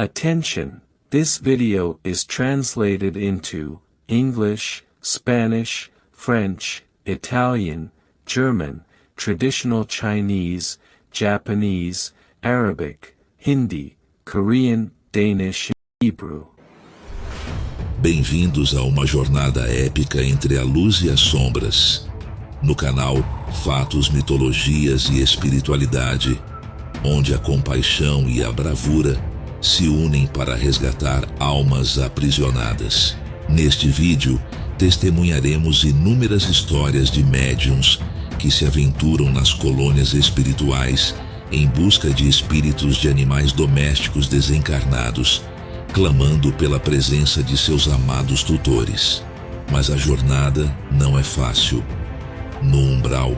Attention! This video is translated into English, Spanish, French, Italian, German, Traditional Chinese, Japanese, Arabic, Hindi, Korean, Danish e Hebrew. Bem-vindos a uma jornada épica entre a luz e as sombras. No canal Fatos, Mitologias e Espiritualidade, onde a compaixão e a bravura se unem para resgatar almas aprisionadas. Neste vídeo, testemunharemos inúmeras histórias de médiuns que se aventuram nas colônias espirituais em busca de espíritos de animais domésticos desencarnados, clamando pela presença de seus amados tutores. Mas a jornada não é fácil. No umbral,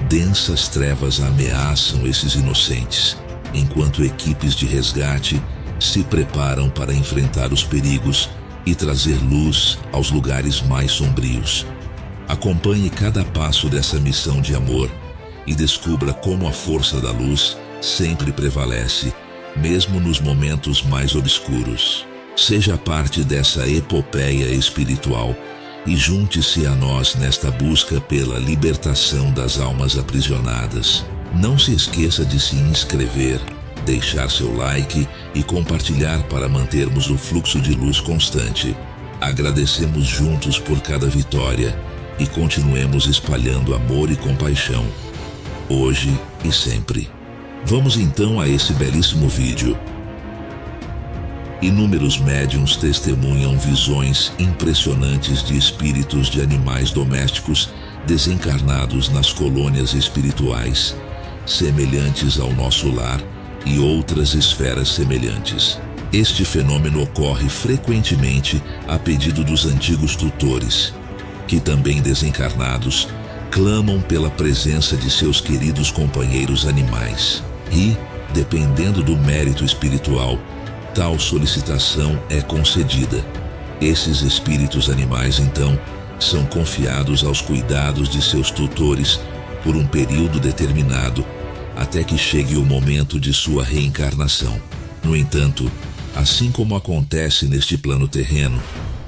densas trevas ameaçam esses inocentes, enquanto equipes de resgate se preparam para enfrentar os perigos e trazer luz aos lugares mais sombrios. Acompanhe cada passo dessa missão de amor e descubra como a força da luz sempre prevalece, mesmo nos momentos mais obscuros. Seja parte dessa epopeia espiritual e junte-se a nós nesta busca pela libertação das almas aprisionadas. Não se esqueça de se inscrever, deixar seu like e compartilhar para mantermos o fluxo de luz constante. Agradecemos juntos por cada vitória e continuemos espalhando amor e compaixão, hoje e sempre. Vamos então a esse belíssimo vídeo. Inúmeros médiuns testemunham visões impressionantes de espíritos de animais domésticos desencarnados nas colônias espirituais, semelhantes ao nosso lar e outras esferas semelhantes. Este fenômeno ocorre frequentemente a pedido dos antigos tutores, que também desencarnados clamam pela presença de seus queridos companheiros animais. E, dependendo do mérito espiritual, tal solicitação é concedida. Esses espíritos animais, então, são confiados aos cuidados de seus tutores por um período determinado, até que chegue o momento de sua reencarnação. No entanto, assim como acontece neste plano terreno,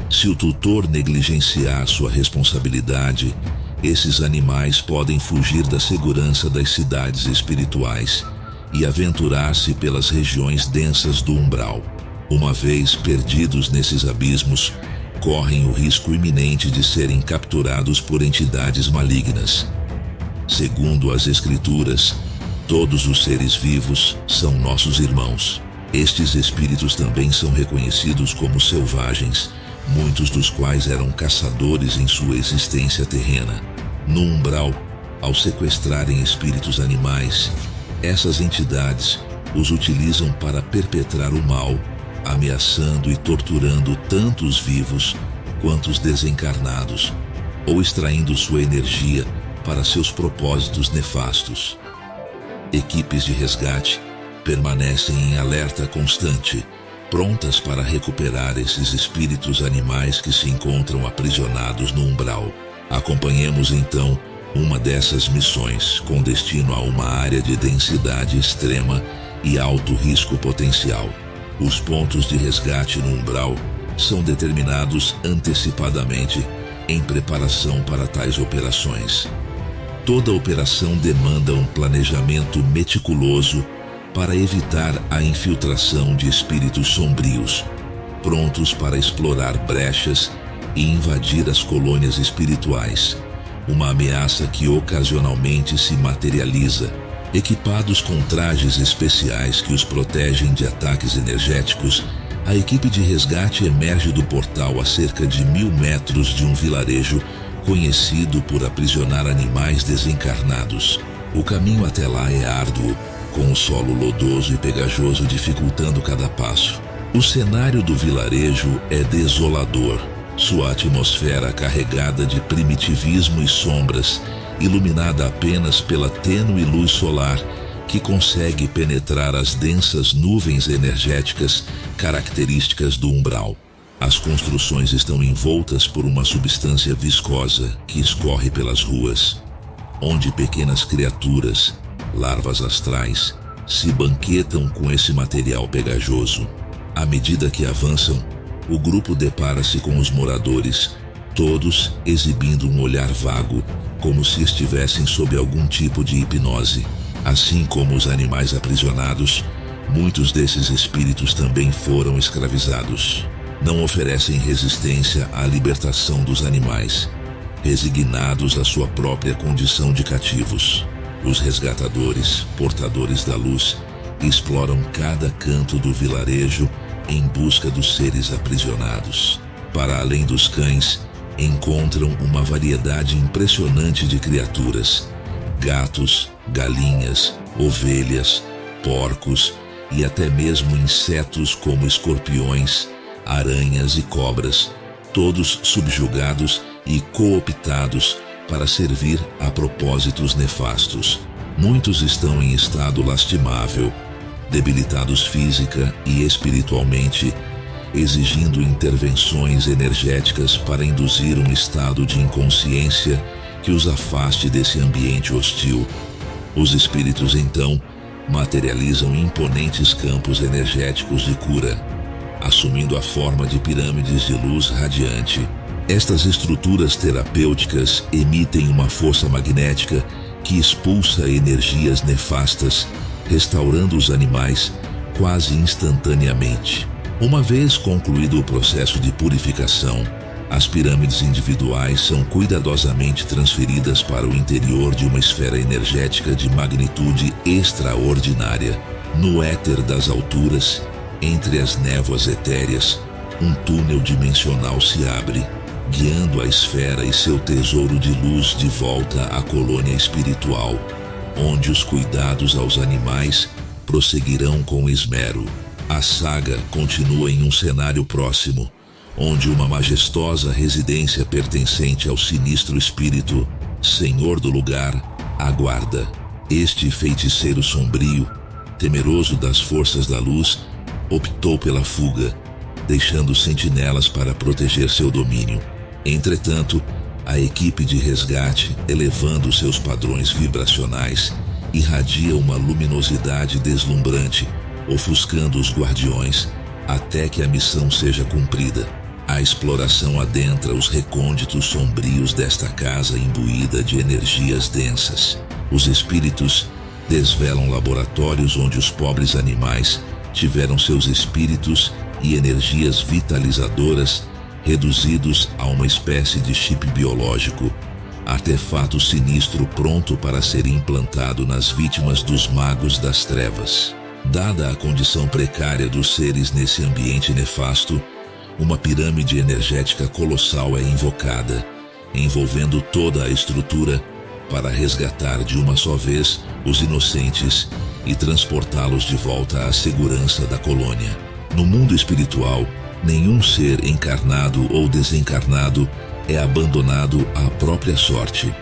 se o tutor negligenciar sua responsabilidade, esses animais podem fugir da segurança das cidades espirituais e aventurar-se pelas regiões densas do umbral. Uma vez perdidos nesses abismos, correm o risco iminente de serem capturados por entidades malignas. Segundo as Escrituras, todos os seres vivos são nossos irmãos. Estes espíritos também são reconhecidos como selvagens, muitos dos quais eram caçadores em sua existência terrena. No umbral, ao sequestrarem espíritos animais, essas entidades os utilizam para perpetrar o mal, ameaçando e torturando tanto os vivos quanto os desencarnados, ou extraindo sua energia para seus propósitos nefastos. Equipes de resgate permanecem em alerta constante, prontas para recuperar esses espíritos animais que se encontram aprisionados no umbral. Acompanhemos então uma dessas missões com destino a uma área de densidade extrema e alto risco potencial. Os pontos de resgate no umbral são determinados antecipadamente em preparação para tais operações. Toda operação demanda um planejamento meticuloso para evitar a infiltração de espíritos sombrios, prontos para explorar brechas e invadir as colônias espirituais, uma ameaça que ocasionalmente se materializa. Equipados com trajes especiais que os protegem de ataques energéticos, a equipe de resgate emerge do portal a cerca de 1000 metros de um vilarejo conhecido por aprisionar animais desencarnados. O caminho até lá é árduo, com o solo lodoso e pegajoso dificultando cada passo. O cenário do vilarejo é desolador, sua atmosfera carregada de primitivismo e sombras, iluminada apenas pela tênue luz solar que consegue penetrar as densas nuvens energéticas características do umbral. As construções estão envoltas por uma substância viscosa que escorre pelas ruas, onde pequenas criaturas, larvas astrais, se banquetam com esse material pegajoso. À medida que avançam, o grupo depara-se com os moradores, todos exibindo um olhar vago, como se estivessem sob algum tipo de hipnose. Assim como os animais aprisionados, muitos desses espíritos também foram escravizados. Não oferecem resistência à libertação dos animais, resignados à sua própria condição de cativos. Os resgatadores, portadores da luz, exploram cada canto do vilarejo em busca dos seres aprisionados. Para além dos cães, encontram uma variedade impressionante de criaturas: gatos, galinhas, ovelhas, porcos e até mesmo insetos como escorpiões, aranhas e cobras, todos subjugados e cooptados para servir a propósitos nefastos. Muitos estão em estado lastimável, debilitados física e espiritualmente, exigindo intervenções energéticas para induzir um estado de inconsciência que os afaste desse ambiente hostil. Os espíritos então materializam imponentes campos energéticos de cura, assumindo a forma de pirâmides de luz radiante. Estas estruturas terapêuticas emitem uma força magnética que expulsa energias nefastas, restaurando os animais quase instantaneamente. Uma vez concluído o processo de purificação, as pirâmides individuais são cuidadosamente transferidas para o interior de uma esfera energética de magnitude extraordinária. No éter das alturas, entre as névoas etéreas, um túnel dimensional se abre, guiando a esfera e seu tesouro de luz de volta à colônia espiritual, onde os cuidados aos animais prosseguirão com esmero. A saga continua em um cenário próximo, onde uma majestosa residência pertencente ao sinistro espírito, senhor do lugar, aguarda. Este feiticeiro sombrio, temeroso das forças da luz, optou pela fuga, deixando sentinelas para proteger seu domínio. Entretanto, a equipe de resgate, elevando seus padrões vibracionais, irradia uma luminosidade deslumbrante, ofuscando os guardiões, até que a missão seja cumprida. A exploração adentra os recônditos sombrios desta casa imbuída de energias densas. Os espíritos desvelam laboratórios onde os pobres animais tiveram seus espíritos e energias vitalizadoras reduzidos a uma espécie de chip biológico, artefato sinistro pronto para ser implantado nas vítimas dos magos das trevas. Dada a condição precária dos seres nesse ambiente nefasto, uma pirâmide energética colossal é invocada, envolvendo toda a estrutura para resgatar de uma só vez os inocentes e transportá-los de volta à segurança da colônia. No mundo espiritual, nenhum ser encarnado ou desencarnado é abandonado à própria sorte.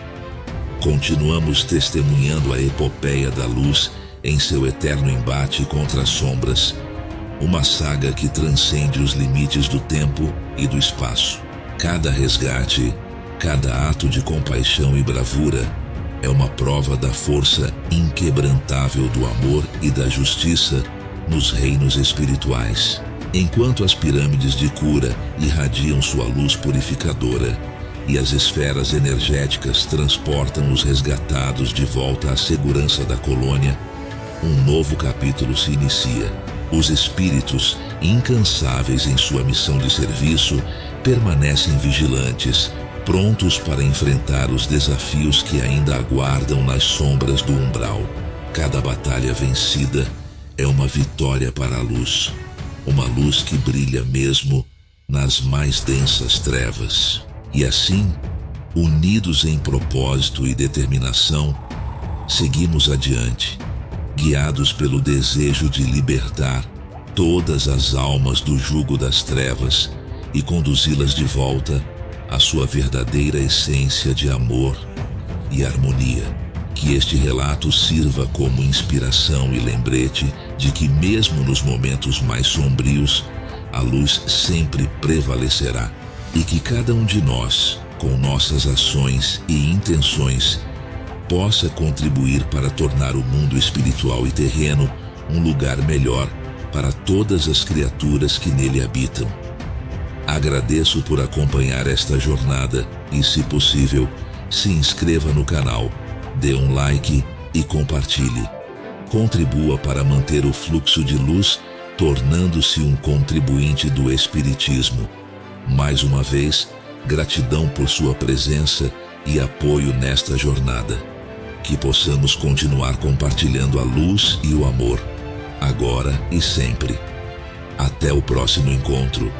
Continuamos testemunhando a epopeia da luz em seu eterno embate contra as sombras, uma saga que transcende os limites do tempo e do espaço. Cada resgate, cada ato de compaixão e bravura é uma prova da força inquebrantável do amor e da justiça nos reinos espirituais. Enquanto as pirâmides de cura irradiam sua luz purificadora e as esferas energéticas transportam os resgatados de volta à segurança da colônia, um novo capítulo se inicia. Os espíritos, incansáveis em sua missão de serviço, permanecem vigilantes, prontos para enfrentar os desafios que ainda aguardam nas sombras do umbral. Cada batalha vencida é uma vitória para a luz, uma luz que brilha mesmo nas mais densas trevas. E assim, unidos em propósito e determinação, seguimos adiante, guiados pelo desejo de libertar todas as almas do jugo das trevas e conduzi-las de volta à sua verdadeira essência de amor e harmonia. Que este relato sirva como inspiração e lembrete de que mesmo nos momentos mais sombrios, a luz sempre prevalecerá, e que cada um de nós, com nossas ações e intenções, possa contribuir para tornar o mundo espiritual e terreno um lugar melhor para todas as criaturas que nele habitam. Agradeço por acompanhar esta jornada e, se possível, se inscreva no canal, dê um like e compartilhe. Contribua para manter o fluxo de luz, tornando-se um contribuinte do Espiritismo. Mais uma vez, gratidão por sua presença e apoio nesta jornada. Que possamos continuar compartilhando a luz e o amor, agora e sempre. Até o próximo encontro.